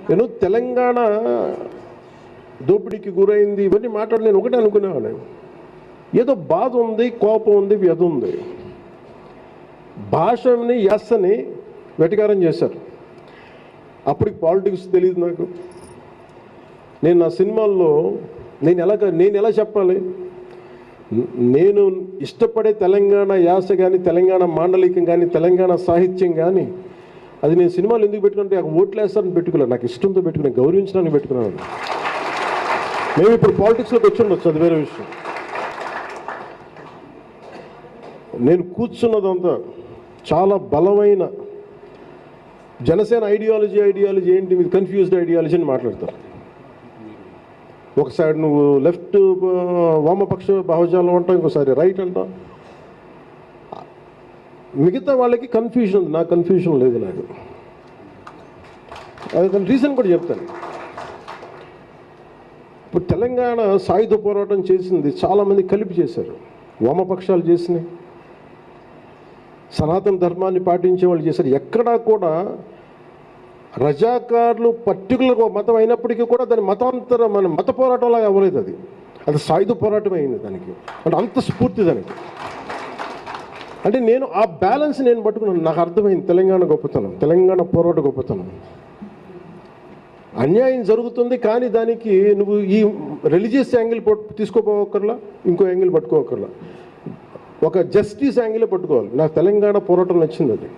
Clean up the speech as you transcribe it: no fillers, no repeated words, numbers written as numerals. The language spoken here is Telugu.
నేను తెలంగాణ దోపిడీకి గురైంది ఇవన్నీ మాట్లాడి నేను ఒకటే అనుకునేవాడిని, ఏదో బాధ ఉంది, కోపం ఉంది, వ్యధ ఉంది. భాషని యాసని వెటకారం చేశారు. అప్పటికి పాలిటిక్స్ తెలియదు నాకు. నేను నా సినిమాల్లో నేను ఎలా చెప్పాలి, నేను ఇష్టపడే తెలంగాణ యాస కానీ, తెలంగాణ మాండలికం కానీ, తెలంగాణ సాహిత్యం కానీ, అది నేను సినిమాలు ఎందుకు పెట్టుకుంటే ఓట్లు వేస్తారని పెట్టుకోలేదు, నాకు ఇష్టంతో పెట్టుకున్నాను, గౌరవించడానికి పెట్టుకున్నాను. మేము ఇప్పుడు పాలిటిక్స్లోకి వచ్చి ఉండొచ్చు, అది వేరే విషయం. నేను కూర్చున్నదంతా చాలా బలమైన జనసేన ఐడియాలజీ ఏంటి, మీరు కన్ఫ్యూజ్డ్ ఐడియాలజీ అని మాట్లాడతారు. ఒక సైడ్ నువ్వు లెఫ్ట్ వామపక్ష భావజాలం అంటావు, ఇంకోసారి రైట్ అంటావు. మిగతా వాళ్ళకి కన్ఫ్యూజన్ ఉంది, నాకు కన్ఫ్యూజన్ లేదు. నాకు అది రీజన్ కూడా చెప్తాను. ఇప్పుడు తెలంగాణ సాయుధ పోరాటం చేసింది చాలామంది కలిపి చేశారు. వామపక్షాలు చేసినాయి, సనాతన ధర్మాన్ని పాటించే వాళ్ళు చేశారు. ఎక్కడా కూడా రజాకారులు పర్టికులర్గా మతం అయినప్పటికీ కూడా దాని మన మత పోరాటంలాగా అవ్వలేదు. అది సాయుధ పోరాటం అయింది దానికి, అంటే అంత స్ఫూర్తి దానికి. అంటే నేను ఆ బ్యాలెన్స్ నేను పట్టుకున్నాను. నాకు అర్థమైంది తెలంగాణ గొప్పతనం, తెలంగాణ పోరాట గొప్పతనం. అన్యాయం జరుగుతుంది, కానీ దానికి నువ్వు ఈ రిలీజియస్ యాంగిల్ తీసుకోపోకర్లా, ఇంకో యాంగిల్ పట్టుకోకర్లా, ఒక జస్టిస్ యాంగిల్ పట్టుకోవాలి. నాకు తెలంగాణ పోరాటం నచ్చింది అది.